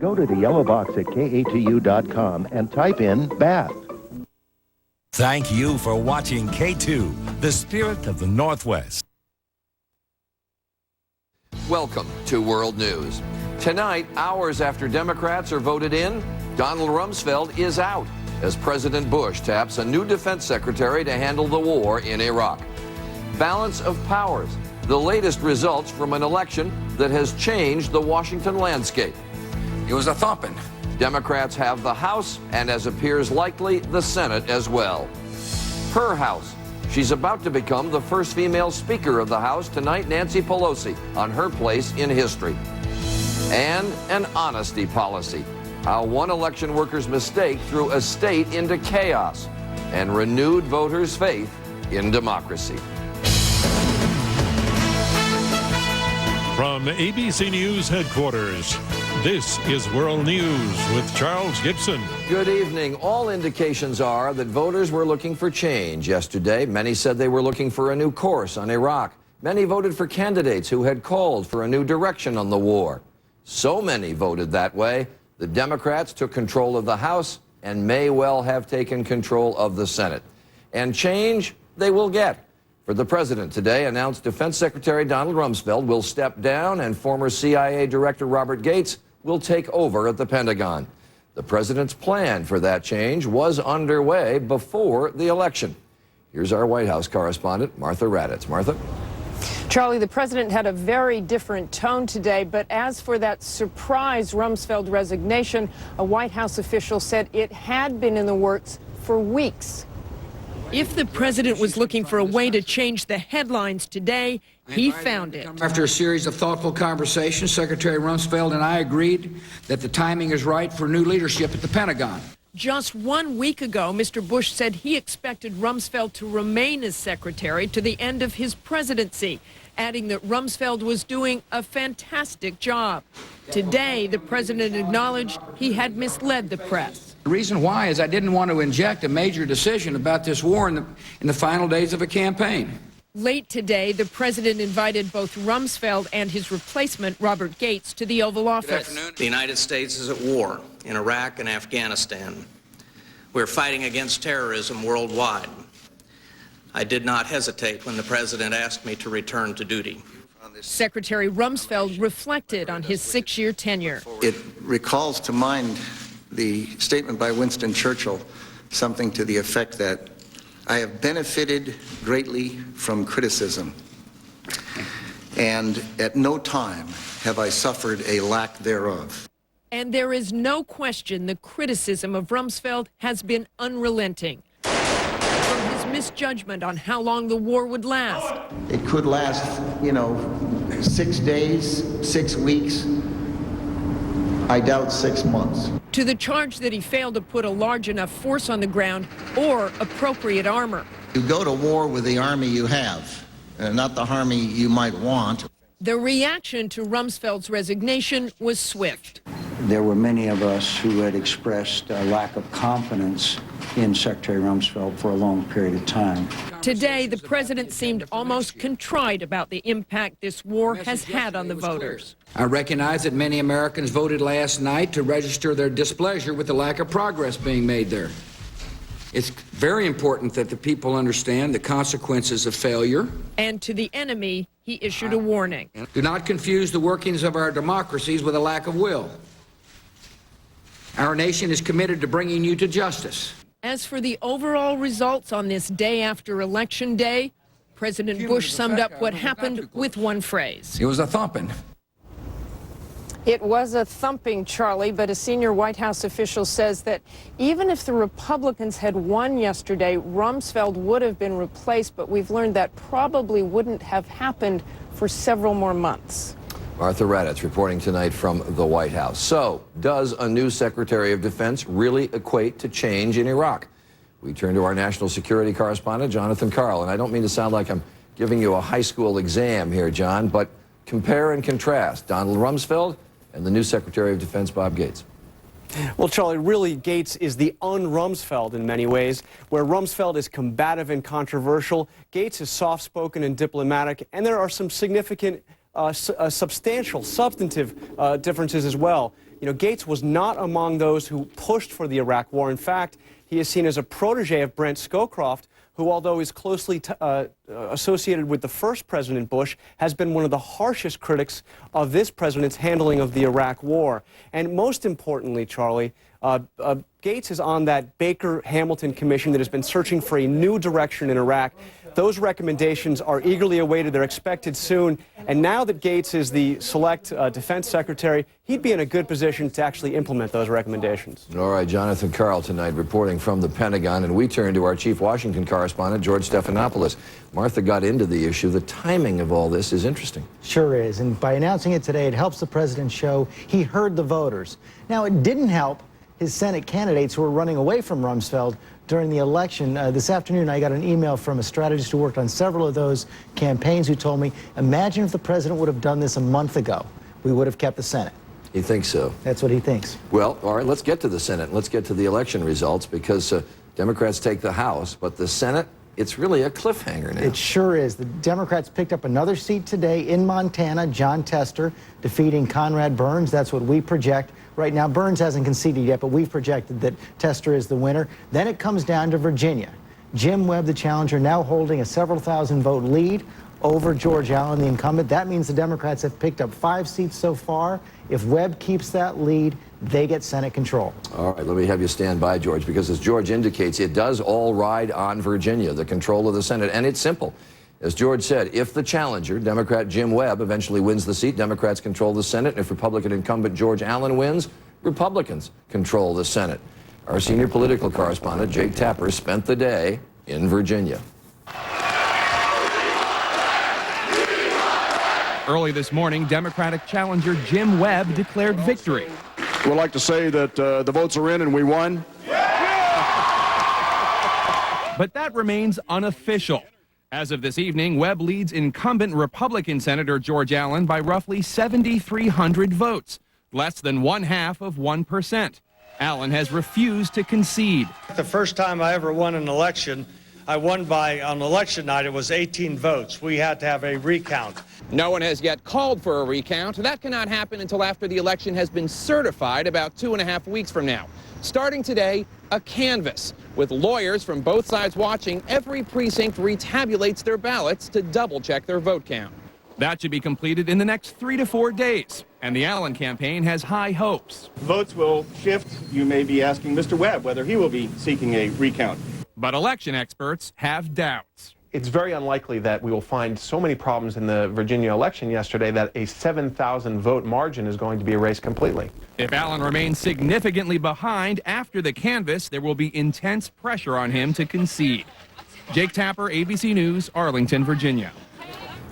Go to the yellow box at KATU.com and type in bath. Thank you for watching K2, the spirit of the Northwest. Welcome to World News. Tonight, hours after Democrats are voted in, Donald Rumsfeld is out as President Bush taps a new defense secretary to handle the war in Iraq. Balance of powers, the latest results from an election that has changed the Washington landscape. It was a thumping. Democrats have the House and, as appears likely, the Senate as well. Her House. She's about to become the first female Speaker of the House tonight, Nancy Pelosi, on her place in history. And an honesty policy. How one election worker's mistake threw a state into chaos and renewed voters' faith in democracy. From ABC News headquarters, this is World News with Charles Gibson. Good evening. All indications are that voters were looking for change yesterday. Many said they were looking for a new course on Iraq. Many voted for candidates who had called for a new direction on the war. So many voted that way, the Democrats took control of the House and may well have taken control of the Senate. And change they will get. For the president today announced Defense Secretary Donald Rumsfeld will step down and former CIA Director Robert Gates will take over at the Pentagon. The president's plan for that change was underway before the election. Here's our White House correspondent, Martha Raddatz. Martha? Charlie, the president had a very different tone today, but as for that surprise Rumsfeld resignation, a White House official said it had been in the works for weeks. If the president was looking for a way to change the headlines today, he found it. After a series of thoughtful conversations, Secretary Rumsfeld and I agreed that the timing is right for new leadership at the Pentagon. Just 1 week ago, Mr. Bush said he expected Rumsfeld to remain as secretary to the end of his presidency, adding that Rumsfeld was doing a fantastic job. Today, the president acknowledged he had misled the press. The reason why is I didn't want to inject a major decision about this war in the final days of a campaign. Late today, the president invited both Rumsfeld and his replacement, Robert Gates, to the Oval Office. The United States is at war in Iraq and Afghanistan. We're fighting against terrorism worldwide. I did not hesitate when the president asked me to return to duty. Secretary Rumsfeld reflected on his 6-year tenure. It recalls to mind the statement by Winston Churchill, something to the effect that I have benefited greatly from criticism, and at no time have I suffered a lack thereof. And there is no question the criticism of Rumsfeld has been unrelenting. From his misjudgment on how long the war would last. It could last, 6 days, 6 weeks. I doubt 6 months. To the charge that he failed to put a large enough force on the ground or appropriate armor. You go to war with the army you have, not the army you might want. The reaction to Rumsfeld's resignation was swift. There were many of us who had expressed a lack of confidence in Secretary Rumsfeld for a long period of time. Today, the president seemed almost contrite about the impact this war has had on the voters. I recognize that many Americans voted last night to register their displeasure with the lack of progress being made there. It's very important that the people understand the consequences of failure. And to the enemy, he issued a warning. Do not confuse the workings of our democracies with a lack of will. Our nation is committed to bringing you to justice. As for the overall results on this day after Election Day, President Bush summed up what happened with one phrase. It was a thumping. It was a thumping, Charlie, but a senior White House official says that even if the Republicans had won yesterday, Rumsfeld would have been replaced, but we've learned that probably wouldn't have happened for several more months. Martha Raddatz reporting tonight from the White House. So, does a new Secretary of Defense really equate to change in Iraq? We turn to our national security correspondent, Jonathan Karl. And I don't mean to sound like I'm giving you a high school exam here, John, but compare and contrast Donald Rumsfeld and the new Secretary of Defense, Bob Gates. Well, Charlie, really, Gates is the un-Rumsfeld in many ways. Where Rumsfeld is combative and controversial, Gates is soft-spoken and diplomatic, and there are some significant substantial, substantive differences as well. You know, Gates was not among those who pushed for the Iraq War. In fact, he is seen as a protege of Brent Scowcroft, who, although is closely associated with the first President Bush, has been one of the harshest critics of this president's handling of the Iraq War. And most importantly, Charlie, Gates is on that Baker-Hamilton commission that has been searching for a new direction in Iraq. Those recommendations are eagerly awaited. They're expected soon. And now that Gates is the select defense secretary, he'd be in a good position to actually implement those recommendations. All right, Jonathan Karl tonight reporting from the Pentagon, and we turn to our chief Washington correspondent, George Stephanopoulos. Martha got into the issue. The timing of all this is interesting. Sure is. And by announcing it today, it helps the president show he heard the voters. Now, it didn't help his Senate candidates who were running away from Rumsfeld during the election. This afternoon, I got an email from a strategist who worked on several of those campaigns who told me, imagine if the president would have done this a month ago. We would have kept the Senate. He thinks so. That's what he thinks. Well, all right, let's get to the Senate. Let's get to the election results, because Democrats take the House, but the Senate, it's really a cliffhanger now. It sure is. The Democrats picked up another seat today in Montana. Jon Tester defeating Conrad Burns. That's what we project. Right now, Burns hasn't conceded yet, but we've projected that Tester is the winner. Then it comes down to Virginia. Jim Webb, the challenger, now holding a several thousand vote lead over George Allen, the incumbent. That means the Democrats have picked up 5 seats so far. If Webb keeps that lead, they get Senate control. All right, let me have you stand by, George, because as George indicates, it does all ride on Virginia, the control of the Senate, and it's simple. As George said, if the challenger, Democrat Jim Webb, eventually wins the seat, Democrats control the Senate. And if Republican incumbent George Allen wins, Republicans control the Senate. Our senior political correspondent, Jake Tapper, spent the day in Virginia. Early this morning, Democratic challenger Jim Webb declared victory. We'd like to say that the votes are in and we won. But that remains unofficial. As of this evening, Webb leads incumbent Republican Senator George Allen by roughly 7,300 votes, less than 0.5%. Allen has refused to concede. The first time I ever won an election, I won by, on election night, it was 18 votes. We had to have a recount. No one has yet called for a recount. That cannot happen until after the election has been certified about 2.5 weeks from now. Starting today, a canvass. With lawyers from both sides watching, every precinct retabulates their ballots to double-check their vote count. That should be completed in the next 3 to 4 days. And the Allen campaign has high hopes. Votes will shift. You may be asking Mr. Webb whether he will be seeking a recount. But election experts have doubts. It's very unlikely that we will find so many problems in the Virginia election yesterday that a 7,000 vote margin is going to be erased completely. If Allen remains significantly behind after the canvass, there will be intense pressure on him to concede. Jake Tapper, ABC News, Arlington, Virginia.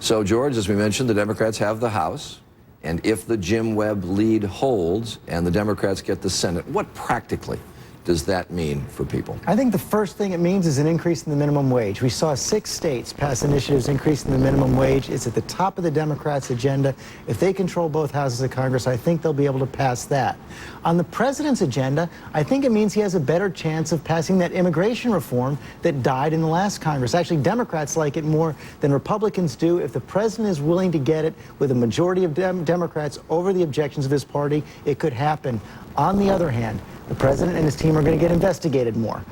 So, George, as we mentioned, the Democrats have the House. And if the Jim Webb lead holds and the Democrats get the Senate, what practically does that mean for people? I think the first thing it means is an increase in the minimum wage. We saw 6 states pass initiatives increasing the minimum wage. It's at the top of the Democrats' agenda. If they control both houses of Congress, I think they'll be able to pass that. On the president's agenda, I think it means he has a better chance of passing that immigration reform that died in the last Congress. Actually, Democrats like it more than Republicans do. If the president is willing to get it with a majority of Democrats over the objections of his party, it could happen. On the other hand, the president and his team are going to get investigated more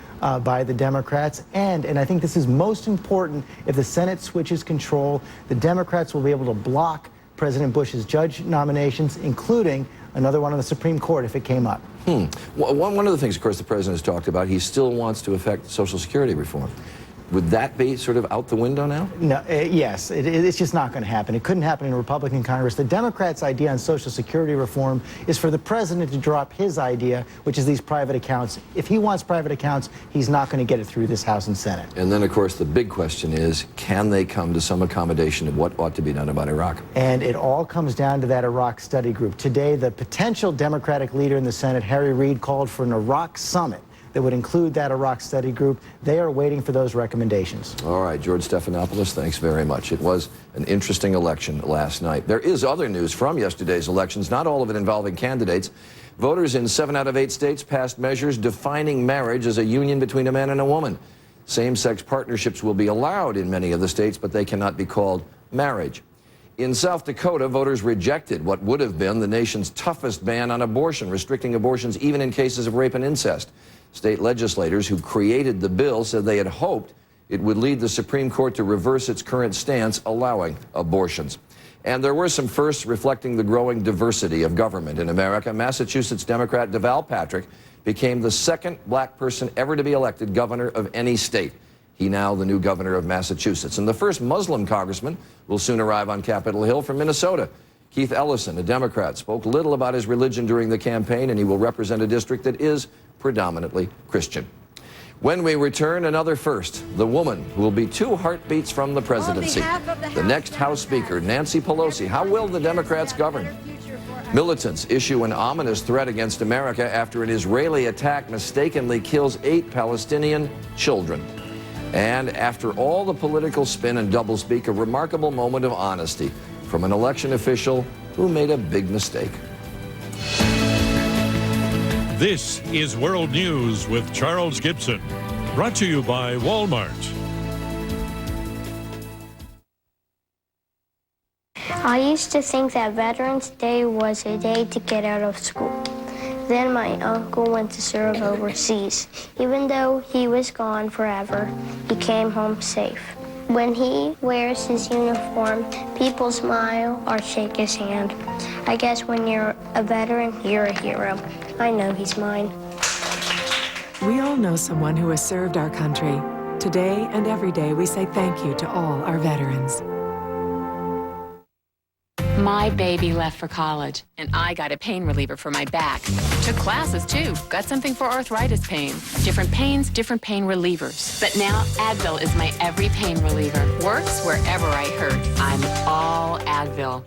by the Democrats. And I think this is most important, if the Senate switches control, the Democrats will be able to block President Bush's judge nominations, including another one on the Supreme Court if it came up. One of the things, of course, the president has talked about, he still wants to effect Social Security reform. Would that be sort of out the window now? No, yes, it's just not going to happen. It couldn't happen in a Republican Congress. The Democrats' idea on Social Security reform is for the president to drop his idea, which is these private accounts. If he wants private accounts, he's not going to get it through this House and Senate. And then, of course, the big question is, can they come to some accommodation of what ought to be done about Iraq? And it all comes down to that Iraq study group. Today, the potential Democratic leader in the Senate, Harry Reid, called for an Iraq summit that would include that Iraq study group. They are waiting for those recommendations. All right, George Stephanopoulos, thanks very much. It was an interesting election last night. There is other news from yesterday's elections, not all of it involving candidates. Voters in 7 out of 8 states passed measures defining marriage as a union between a man and a woman. Same-sex partnerships will be allowed in many of the states, but they cannot be called marriage. In South Dakota, voters rejected what would have been the nation's toughest ban on abortion, restricting abortions even in cases of rape and incest. State legislators who created the bill said they had hoped it would lead the Supreme Court to reverse its current stance allowing abortions. And there were some firsts reflecting the growing diversity of government in America. Massachusetts Democrat Deval Patrick became the second black person ever to be elected governor of any state. He now the new governor of Massachusetts. And the first Muslim congressman will soon arrive on Capitol Hill from Minnesota. Keith Ellison, a Democrat, spoke little about his religion during the campaign, and he will represent a district that is predominantly Christian. When we return, another first, the woman who will be 2 heartbeats from the presidency. The next House Speaker, Nancy Pelosi. How will the Democrats govern? Militants issue an ominous threat against America after an Israeli attack mistakenly kills 8 Palestinian children. And after all the political spin and doublespeak, a remarkable moment of honesty from an election official who made a big mistake. This is World News with Charles Gibson, brought to you by Walmart. I used to think that Veterans Day was a day to get out of school. Then my uncle went to serve overseas. Even though he was gone forever, he came home safe. When he wears his uniform, people smile or shake his hand. I guess when you're a veteran, you're a hero. I know he's mine. We all know someone who has served our country. Today and every day, we say thank you to all our veterans. My baby left for college, and I got a pain reliever for my back. Took classes, too. Got something for arthritis pain. Different pains, different pain relievers. But now Advil is my every pain reliever. Works wherever I hurt. I'm all Advil.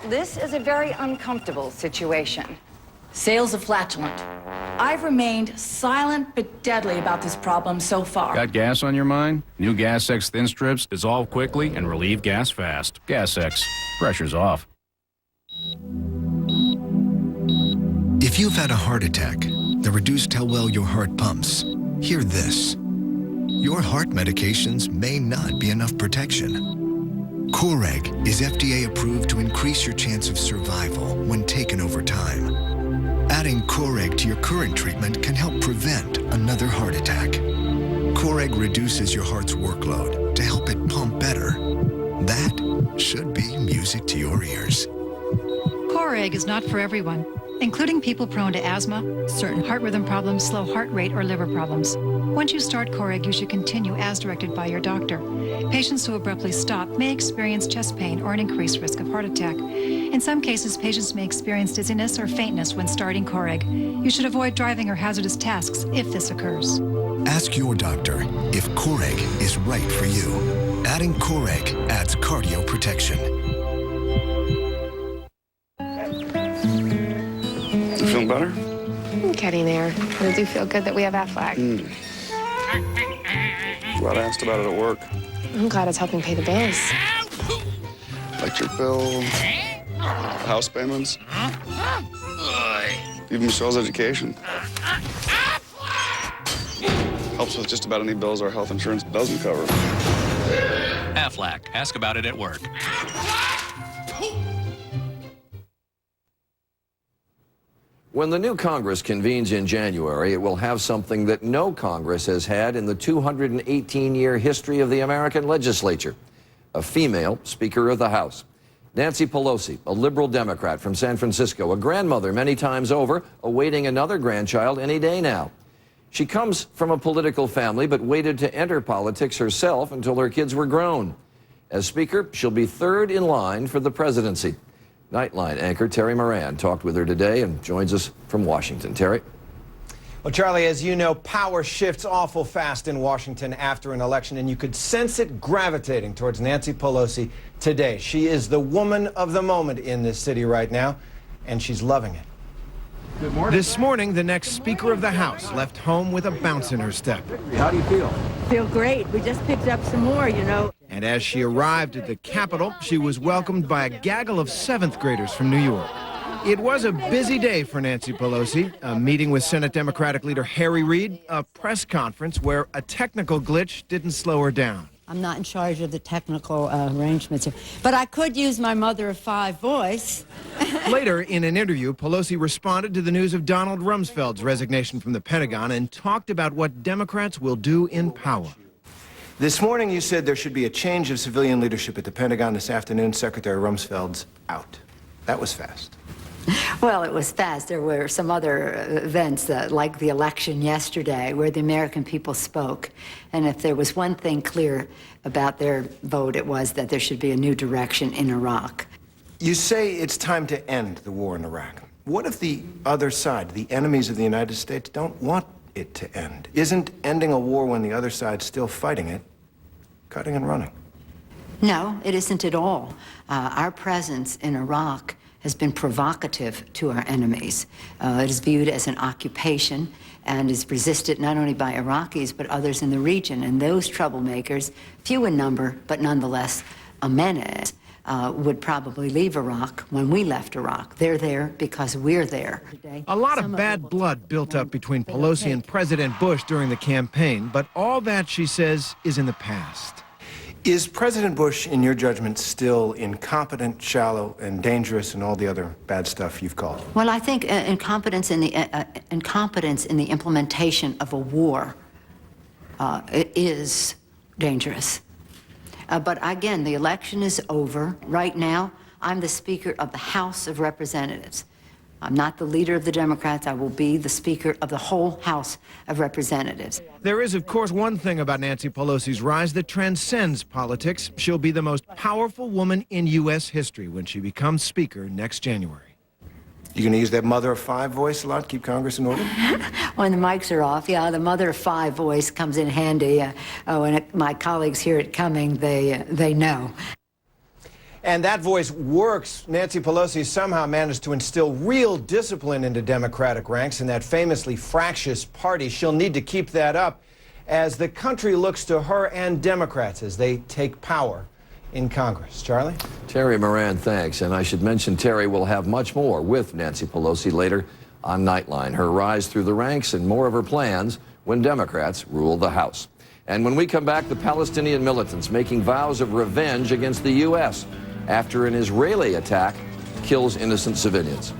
This is a very uncomfortable situation. Sales of flatulent. I've remained silent but deadly about this problem so far. Got gas on your mind? New Gas X Thin Strips dissolve quickly and relieve gas fast. Gas X. Pressure's off. If you've had a heart attack that reduced how well your heart pumps, hear this. Your heart medications may not be enough protection. Coreg is FDA approved to increase your chance of survival when taken over time. Adding Coreg to your current treatment can help prevent another heart attack. Coreg reduces your heart's workload to help it pump better. That should be music to your ears. Coreg is not for everyone, including people prone to asthma, certain heart rhythm problems, slow heart rate, or liver problems. Once you start Coreg, you should continue as directed by your doctor. Patients who abruptly stop may experience chest pain or an increased risk of heart attack. In some cases, patients may experience dizziness or faintness when starting Coreg. You should avoid driving or hazardous tasks if this occurs. Ask your doctor if Coreg is right for you. Adding Coreg adds cardio protection. You feeling better? I'm getting there. I do feel good that we have Aflac. Glad I asked about it at work. I'm glad it's helping pay the bills. Electric bill, house payments, even Michelle's education. Helps with just about any bills our health insurance doesn't cover. Aflac. Ask about it at work. When the new Congress convenes in January, it will have something that no Congress has had in the 218-year history of the American legislature: a female Speaker of the House. Nancy Pelosi, a liberal Democrat from San Francisco, a grandmother many times over, awaiting another grandchild any day now. She comes from a political family, but waited to enter politics herself until her kids were grown. As Speaker, she'll be third in line for the presidency. Nightline anchor Terry Moran talked with her today and joins us from Washington. Terry? Well, Charlie, as you know, power shifts awful fast in Washington after an election, and you could sense it gravitating towards Nancy Pelosi today. She is the woman of the moment in this city right now, and she's loving it. Good morning. This morning, the next Speaker of the House left home with a bounce in her step. How do you feel? Feel great. We just picked up some more, you know. And as she arrived at the Capitol, she was welcomed by a gaggle of 7th graders from New York. It was a busy day for Nancy Pelosi, a meeting with Senate Democratic leader Harry Reid, a press conference where a technical glitch didn't slow her down. I'm not in charge of the technical arrangements here. But I could use my mother of five voice. Later, in an interview, Pelosi responded to the news of Donald Rumsfeld's resignation from the Pentagon and talked about what Democrats will do in power. This morning, you said there should be a change of civilian leadership at the Pentagon. This afternoon, Secretary Rumsfeld's out. That was fast. Well, it was fast. There were some other events, like the election yesterday, where the American people spoke. And if there was one thing clear about their vote, it was that there should be a new direction in Iraq. You say it's time to end the war in Iraq. What if the other side, the enemies of the United States, don't want it to end? Isn't ending a war when the other side's still fighting it, cutting and running? No, it isn't at all. Our presence in Iraq has been provocative to our enemies. It is viewed as an occupation and is resisted not only by Iraqis, but others in the region. And those troublemakers, few in number, but nonetheless a menace, would probably leave Iraq when we left Iraq. They're there because we're there. A lot of bad blood built up between Pelosi and President Bush during the campaign, but all that, she says, is in the past. Is President Bush, in your judgment, still incompetent, shallow, and dangerous, and all the other bad stuff you've called? Well, I think incompetence in the implementation of a war is dangerous. But again, the election is over. Right now, I'm the Speaker of the House of Representatives. I'm not the leader of the Democrats. I will be the Speaker of the whole House of Representatives. There is, of course, one thing about Nancy Pelosi's rise that transcends politics. She'll be the most powerful woman in U.S. history when she becomes Speaker next January. You going to use that mother of five voice a lot, keep Congress in order? When the mics are off, yeah, the mother of five voice comes in handy. When my colleagues hear it coming, they know. And that voice works. Nancy Pelosi somehow managed to instill real discipline into Democratic ranks in that famously fractious party. She'll need to keep that up as the country looks to her and Democrats as they take power in Congress. Charlie? Terry Moran, thanks. And I should mention Terry will have much more with Nancy Pelosi later on Nightline. Her rise through the ranks and more of her plans when Democrats rule the House. And when we come back, the Palestinian militants making vows of revenge against the U.S. after an Israeli attack kills innocent civilians.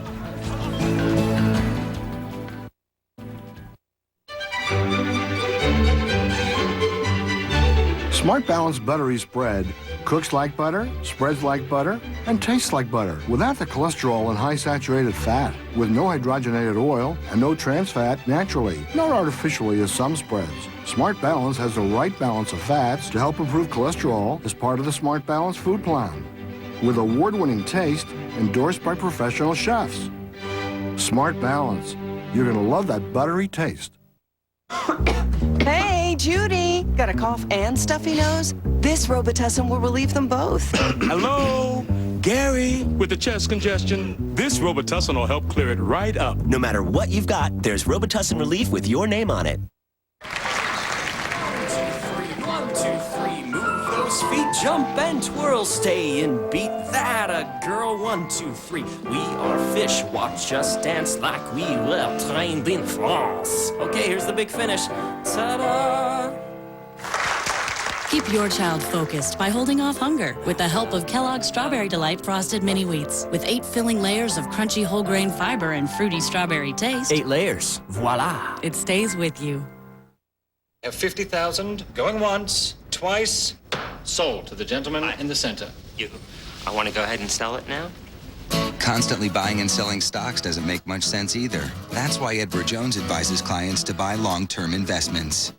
Smart Balance Buttery Spread cooks like butter, spreads like butter, and tastes like butter without the cholesterol and high saturated fat, with no hydrogenated oil and no trans fat naturally, not artificially as some spreads. Smart Balance has the right balance of fats to help improve cholesterol as part of the Smart Balance food plan, with award-winning taste endorsed by professional chefs. Smart Balance. You're going to love that buttery taste. Hey, Judy. Got a cough and stuffy nose? This Robitussin will relieve them both. Hello, Gary. With the chest congestion, this Robitussin will help clear it right up. No matter what you've got, there's Robitussin relief with your name on it. 1, 2, 3, move those feet, jump and twirl, stay and beat that a girl. 1, 2, 3, we are fish, watch us dance like we were trained in France. Okay, here's the big finish. Ta-da! Keep your child focused by holding off hunger with the help of Kellogg's Strawberry Delight Frosted Mini Wheats. With 8 filling layers of crunchy whole grain fiber and fruity strawberry taste. 8 layers, voila. It stays with you. Have 50,000, going once, twice, sold to the gentleman in the center. You. I want to go ahead and sell it now. Constantly buying and selling stocks doesn't make much sense either. That's why Edward Jones advises clients to buy long-term investments.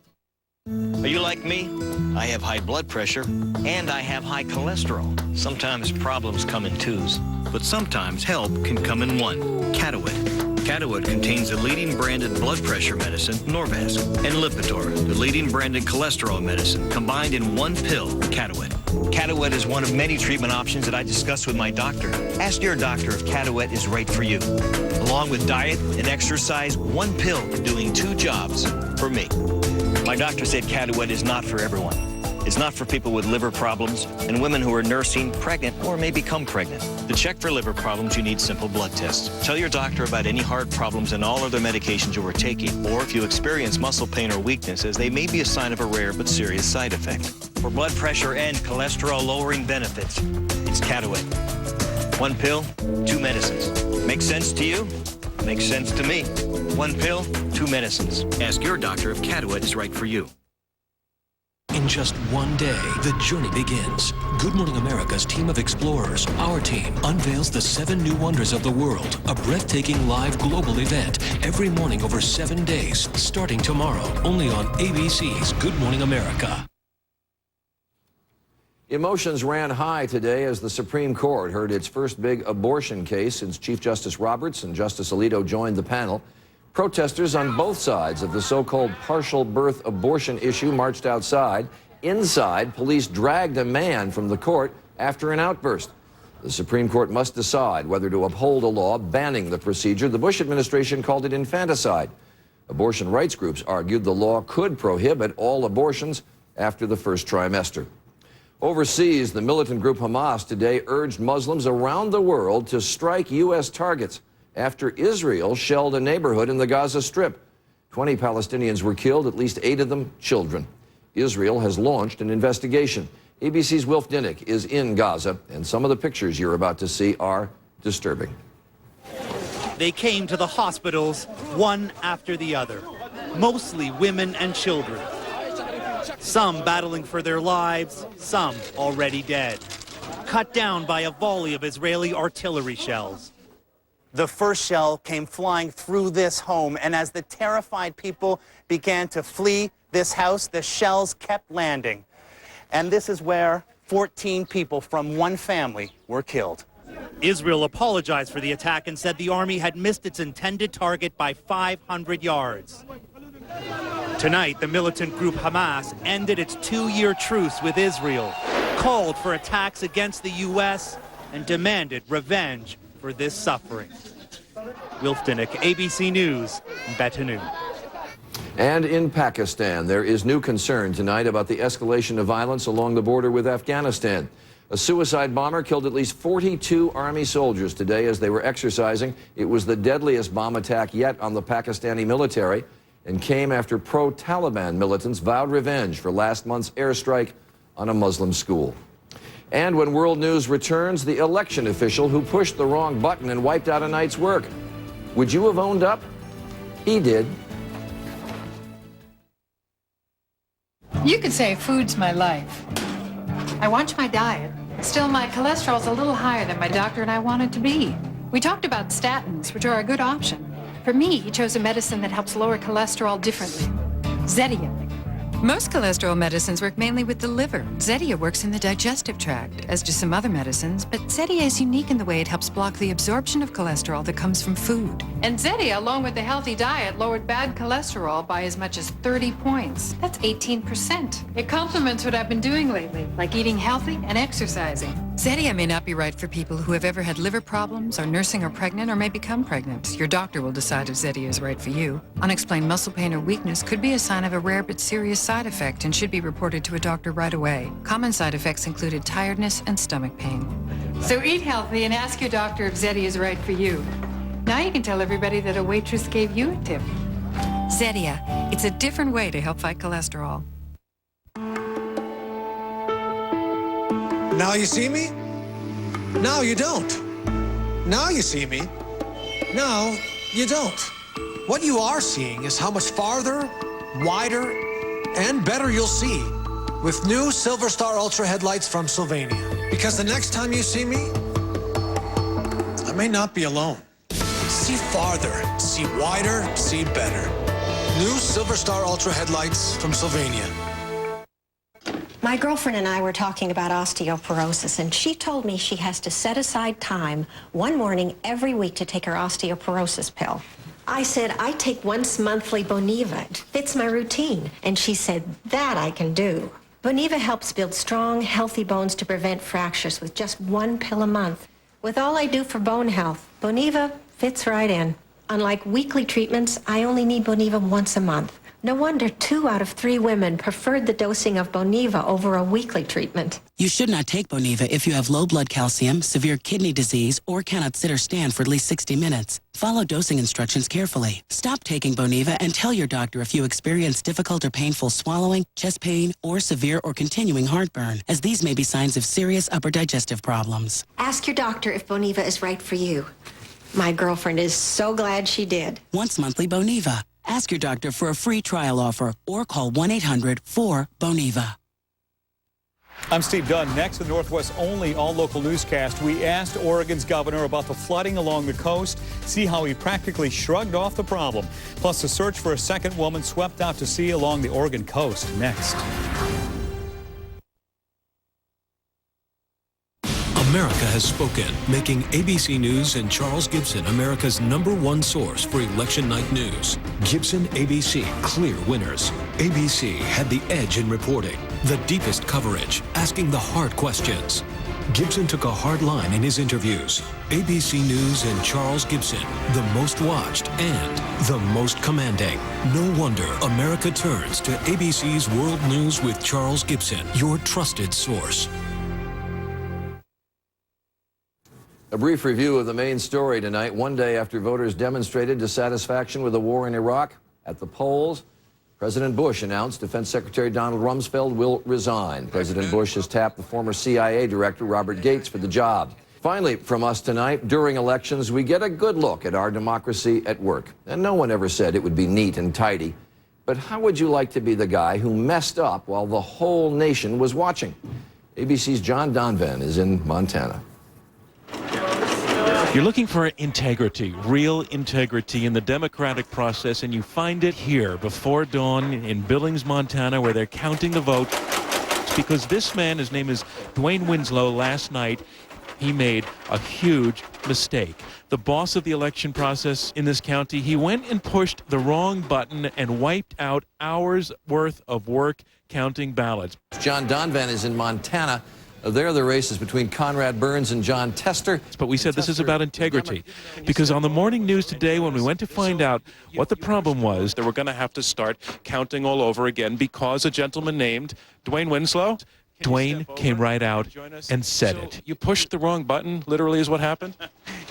Are you like me? I have high blood pressure and I have high cholesterol. Sometimes problems come in twos, but sometimes help can come in one. Catawit. Catawit contains the leading branded blood pressure medicine, Norvasc, and Lipitor, the leading branded cholesterol medicine, combined in one pill, Catawit. Catawit is one of many treatment options that I discussed with my doctor. Ask your doctor if Catawit is right for you. Along with diet and exercise, one pill doing 2 jobs for me. My doctor said Catawit is not for everyone. It's not for people with liver problems and women who are nursing, pregnant, or may become pregnant. To check for liver problems, you need simple blood tests. Tell your doctor about any heart problems and all other medications you are taking, or if you experience muscle pain or weakness, as they may be a sign of a rare but serious side effect. for blood pressure and cholesterol-lowering benefits. It's Cataway. One pill, two medicines. Makes sense to you? Makes sense to me. One pill, two medicines. Ask your doctor if Cataway is right for you. In just one day, the journey begins. Good Morning America's team of explorers, our team, unveils the 7 new wonders of the world, a breathtaking live global event every morning over 7 days, starting tomorrow, only on ABC's Good Morning America. Emotions ran high today as the Supreme Court heard its first big abortion case since Chief Justice Roberts and Justice Alito joined the panel. Protesters on both sides of the so-called partial birth abortion issue marched outside. Inside, police dragged a man from the court after an outburst. The Supreme Court must decide whether to uphold a law banning the procedure. The Bush administration called it infanticide. Abortion rights groups argued the law could prohibit all abortions after the first trimester. Overseas, the militant group Hamas today urged Muslims around the world to strike U.S. targets after Israel shelled a neighborhood in the Gaza Strip. 20 Palestinians were killed, at least 8 of them children. Israel has launched an investigation. ABC's Wilf Dinnick is in Gaza, and some of the pictures you're about to see are disturbing. They came to the hospitals one after the other, mostly women and children. Some battling for their lives, some already dead, cut down by a volley of Israeli artillery shells. The first shell came flying through this home, and as the terrified people began to flee this house, the shells kept landing. And this is where 14 people from one family were killed. Israel apologized for the attack and said the army had missed its intended target by 500 yards. Tonight, the militant group Hamas ended its 2-year truce with Israel, called for attacks against the U.S., and demanded revenge for this suffering. Wilf Dinnick, ABC News, Betanu. And in Pakistan, there is new concern tonight about the escalation of violence along the border with Afghanistan. A suicide bomber killed at least 42 Army soldiers today as they were exercising. It was the deadliest bomb attack yet on the Pakistani military and came after pro-Taliban militants vowed revenge for last month's airstrike on a Muslim school. And when World News returns, the election official who pushed the wrong button and wiped out a night's work. Would you have owned up? He did. You could say food's my life. I watch my diet. Still, my cholesterol's a little higher than my doctor and I want it to be. We talked about statins, which are a good option. For me, he chose a medicine that helps lower cholesterol differently. Zetia. Most cholesterol medicines work mainly with the liver. Zetia works in the digestive tract, as do some other medicines, but Zetia is unique in the way it helps block the absorption of cholesterol that comes from food. And Zetia, along with a healthy diet, lowered bad cholesterol by as much as 30 points. That's 18%. It complements what I've been doing lately, like eating healthy and exercising. Zetia may not be right for people who have ever had liver problems, are nursing or pregnant, or may become pregnant. Your doctor will decide if Zetia is right for you. Unexplained muscle pain or weakness could be a sign of a rare but serious side effect and should be reported to a doctor right away. Common side effects included tiredness and stomach pain. So eat healthy and ask your doctor if Zetia is right for you. Now you can tell everybody that a waitress gave you a tip. Zetia. It's a different way to help fight cholesterol. Now you see me? Now you don't. Now you see me? Now you don't. What you are seeing is how much farther, wider, and better you'll see with new Silver Star Ultra headlights from Sylvania. Because the next time you see me, I may not be alone. See farther, see wider, see better. New Silver Star Ultra headlights from Sylvania. My girlfriend and I were talking about osteoporosis, and she told me she has to set aside time one morning every week to take her osteoporosis pill. I said, I take once monthly Boniva. It fits my routine. And she said, that I can do. Boniva helps build strong, healthy bones to prevent fractures with just one pill a month. With all I do for bone health, Boniva fits right in. Unlike weekly treatments, I only need Boniva once a month. No wonder 2 out of 3 women preferred the dosing of Boniva over a weekly treatment. You should not take Boniva if you have low blood calcium, severe kidney disease, or cannot sit or stand for at least 60 minutes. Follow dosing instructions carefully. Stop taking Boniva and tell your doctor if you experience difficult or painful swallowing, chest pain, or severe or continuing heartburn, as these may be signs of serious upper digestive problems. Ask your doctor if Boniva is right for you. My girlfriend is so glad she did. Once monthly Boniva. Ask your doctor for a free trial offer or call 1-800-4-BONIVA. I'm Steve Dunn. Next, the Northwest's only all-local newscast. We asked Oregon's governor about the flooding along the coast, see how he practically shrugged off the problem. Plus, a search for a second woman swept out to sea along the Oregon coast. Next. America has spoken, making ABC News and Charles Gibson America's #1 source for election night news. Gibson ABC, clear winners. ABC had the edge in reporting, the deepest coverage, asking the hard questions. Gibson took a hard line in his interviews. ABC News and Charles Gibson, the most watched and the most commanding. No wonder America turns to ABC's World News with Charles Gibson, your trusted source. A brief review of the main story tonight. One day after voters demonstrated dissatisfaction with the war in Iraq at the polls, President Bush announced Defense Secretary Donald Rumsfeld will resign. President Bush has tapped the former CIA director Robert Gates for the job. Finally, from us tonight, during elections, we get a good look at our democracy at work. And no one ever said it would be neat and tidy. But how would you like to be the guy who messed up while the whole nation was watching? ABC's John Donvan is in Montana. You're looking for integrity, real integrity in the democratic process, and you find it here before dawn in Billings, Montana, where they're counting the vote. It's because this man, his name is Dwayne Winslow, last night, he made a huge mistake. The boss of the election process in this county, he went and pushed the wrong button and wiped out hours worth of work counting ballots. John Donvan is in Montana. There, the race is between Conrad Burns and John Tester. But we said this is about integrity, because on the morning news today, when we went to find out what the problem was, they were going to have to start counting all over again because a gentleman named Dwayne Winslow, Dwayne came right out and said it. You pushed the wrong button, literally, is what happened?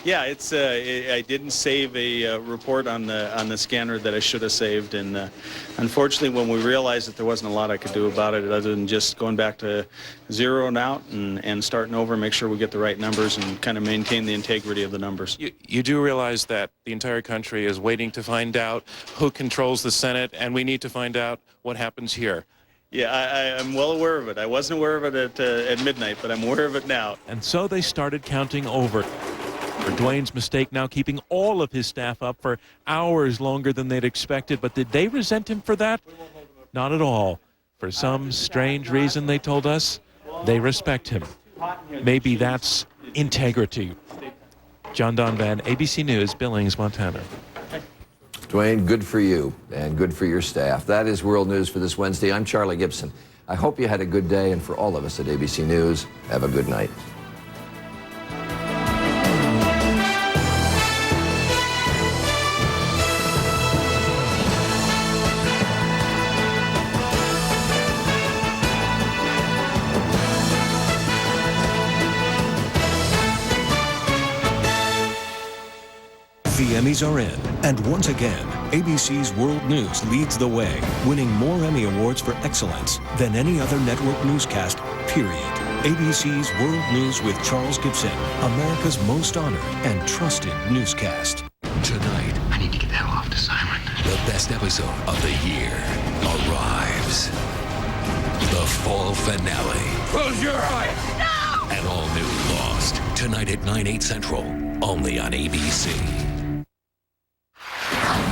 Yeah, it's I didn't save a report on the scanner that I should have saved, and unfortunately, when we realized that there wasn't a lot I could do about it other than just going back to zeroing out and starting over, make sure we get the right numbers and kind of maintain the integrity of the numbers. You do realize that the entire country is waiting to find out who controls the Senate, and we need to find out what happens here. Yeah, I'm well aware of it. I wasn't aware of it at midnight, but I'm aware of it now. And so they started counting over. For Dwayne's mistake, now keeping all of his staff up for hours longer than they'd expected. But did they resent him for that? Not at all. For some strange reason, they told us, they respect him. Maybe that's integrity. John Donvan, ABC News, Billings, Montana. Dwayne, good for you and good for your staff. That is World News for this Wednesday. I'm Charlie Gibson. I hope you had a good day, and for all of us at ABC News, have a good night. The Emmys are in, and once again, ABC's World News leads the way, winning more Emmy Awards for excellence than any other network newscast, period. ABC's World News with Charles Gibson, America's most honored and trusted newscast. Tonight, I need to get the hell off to Simon. The best episode of the year arrives. The fall finale. Close your eyes! No! An all-new Lost. Tonight at 9/8 Central, only on ABC.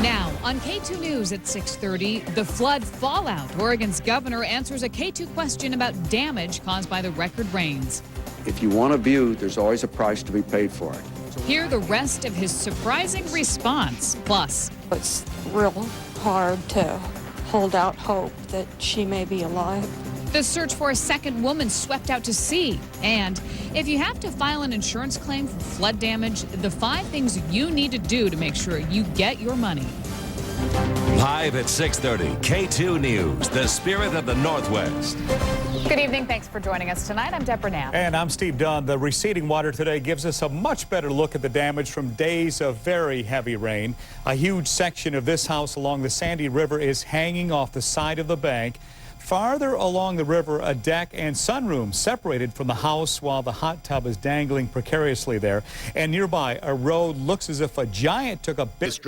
Now, on K2 News at 6:30, the flood fallout. Oregon's governor answers a K2 question about damage caused by the record rains. If you want a view, there's always a price to be paid for it. Hear the rest of his surprising response. Plus, it's real hard to hold out hope that she may be alive. The search for a second woman swept out to sea. And if you have to file an insurance claim for flood damage, the 5 things you need to do to make sure you get your money. Live at 6:30, K2 News, the spirit of the Northwest. Good evening. Thanks for joining us tonight. I'm Deborah Knapp. And I'm Steve Dunn. The receding water today gives us a much better look at the damage from days of very heavy rain. A huge section of this house along the Sandy River is hanging off the side of the bank. Farther along the river, a deck and sunroom separated from the house while the hot tub is dangling precariously there. And nearby, a road looks as if a giant took a big